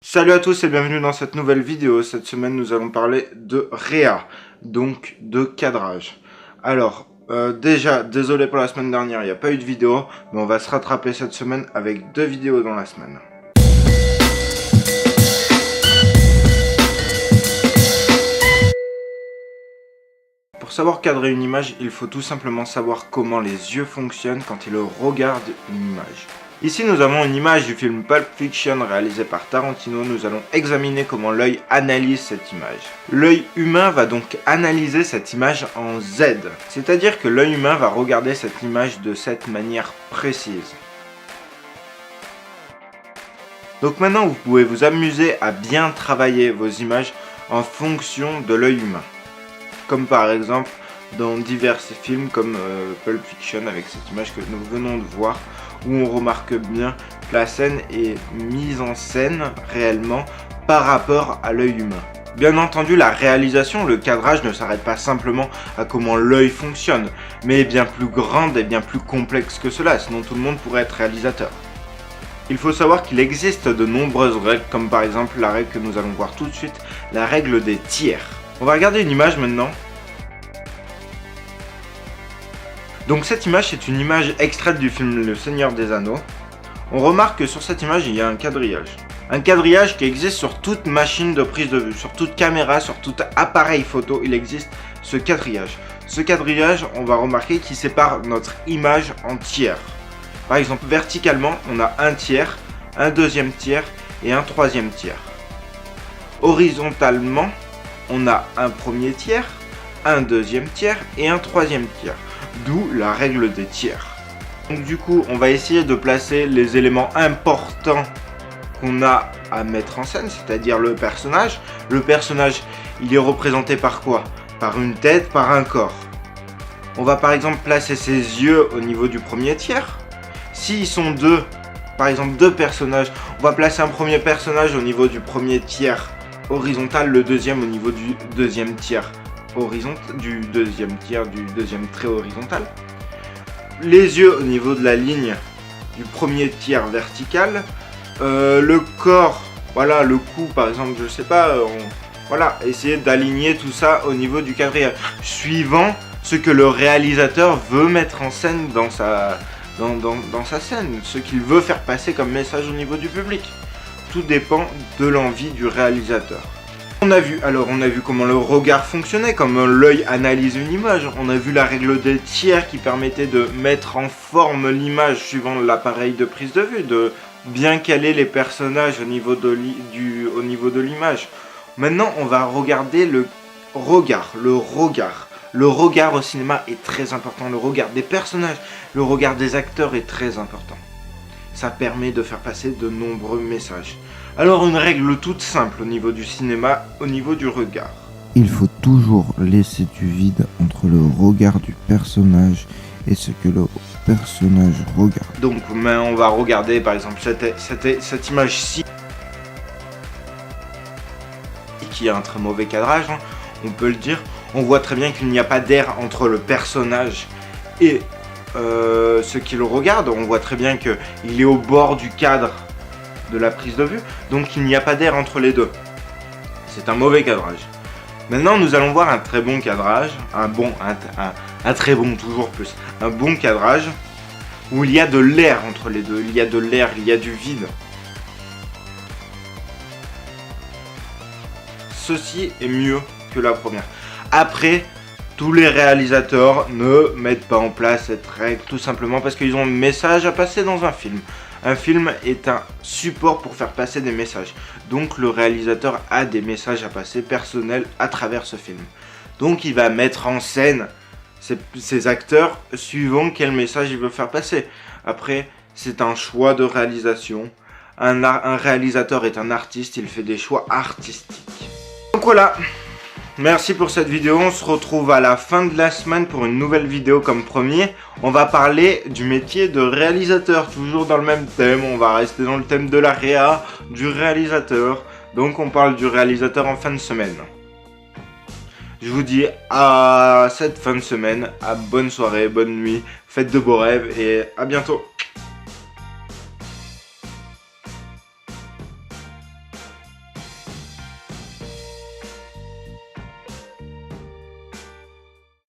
Salut à tous et bienvenue dans cette nouvelle vidéo. Cette semaine nous allons parler de réa, donc de cadrage. Alors, déjà, désolé pour la semaine dernière, il n'y a pas eu de vidéo, mais on va se rattraper cette semaine avec 2 vidéos dans la semaine. Pour savoir cadrer une image, il faut tout simplement savoir comment les yeux fonctionnent quand ils regardent une image. Ici nous avons une image du film Pulp Fiction réalisé par Tarantino. Nous allons examiner comment l'œil analyse cette image. L'œil humain va donc analyser cette image en Z, c'est-à-dire que l'œil humain va regarder cette image de cette manière précise. Donc maintenant vous pouvez vous amuser à bien travailler vos images en fonction de l'œil humain. Comme par exemple dans divers films comme Pulp Fiction avec cette image que nous venons de voir, où on remarque bien que la scène est mise en scène réellement par rapport à l'œil humain. Bien entendu, la réalisation, le cadrage ne s'arrête pas simplement à comment l'œil fonctionne, mais est bien plus grande et bien plus complexe que cela, sinon tout le monde pourrait être réalisateur. Il faut savoir qu'il existe de nombreuses règles, comme par exemple la règle que nous allons voir tout de suite, la règle des tiers. On va regarder une image maintenant. Donc cette image est une image extraite du film Le Seigneur des Anneaux. On remarque que sur cette image il y a un quadrillage. Un quadrillage qui existe sur toute machine de prise de vue, sur toute caméra, sur tout appareil photo, il existe ce quadrillage. Ce quadrillage, on va remarquer qu'il sépare notre image en tiers. Par exemple, verticalement, on a un tiers, un deuxième tiers et un troisième tiers. Horizontalement, on a un premier tiers, un deuxième tiers et un troisième tiers. D'où la règle des tiers. Donc du coup, on va essayer de placer les éléments importants qu'on a à mettre en scène, c'est-à-dire le personnage. Le personnage, il est représenté par quoi? Par une tête, par un corps. On va par exemple placer ses yeux au niveau du premier tiers. S'ils sont deux, par exemple deux personnages, on va placer un premier personnage au niveau du premier tiers horizontal, le deuxième au niveau du deuxième tiers horizontal, du deuxième trait horizontal. Les yeux au niveau de la ligne du premier tiers vertical. Le corps, voilà, le cou par exemple, je sais pas, voilà, essayer d'aligner tout ça au niveau du quadrillage, suivant ce que le réalisateur veut mettre en scène dans sa scène, ce qu'il veut faire passer comme message au niveau du public. Tout dépend de l'envie du réalisateur. On a vu comment le regard fonctionnait, comment l'œil analyse une image. On a vu la règle des tiers qui permettait de mettre en forme l'image suivant l'appareil de prise de vue, de bien caler les personnages au niveau de l'image. Maintenant, on va regarder le regard. Le regard au cinéma est très important. Le regard des personnages, le regard des acteurs est très important. Ça permet de faire passer de nombreux messages. Alors une règle toute simple au niveau du cinéma, au niveau du regard. Il faut toujours laisser du vide entre le regard du personnage et ce que le personnage regarde. Donc on va regarder par exemple cette image-ci, qui a un très mauvais cadrage, hein, on peut le dire. On voit très bien qu'il n'y a pas d'air entre le personnage et ce qui le regarde. On voit très bien qu'il est au bord du cadre de la prise de vue, donc il n'y a pas d'air entre les deux. C'est un mauvais cadrage. Maintenant nous allons voir un très bon cadrage, un très bon toujours plus, un bon cadrage où il y a de l'air entre les deux, il y a de l'air, il y a du vide. Ceci est mieux que la première. Après, tous les réalisateurs ne mettent pas en place cette règle tout simplement parce qu'ils ont un message à passer dans un film. Un film est un support pour faire passer des messages. Donc le réalisateur a des messages à passer personnels à travers ce film. Donc il va mettre en scène ses acteurs suivant quel message il veut faire passer. Après, c'est un choix de réalisation. Un réalisateur est un artiste, il fait des choix artistiques. Donc voilà. Merci pour cette vidéo, on se retrouve à la fin de la semaine pour une nouvelle vidéo comme premier. On va parler du métier de réalisateur, toujours dans le même thème, on va rester dans le thème de la réa, du réalisateur. Donc on parle du réalisateur en fin de semaine. Je vous dis à cette fin de semaine, à bonne soirée, bonne nuit, faites de beaux rêves et à bientôt.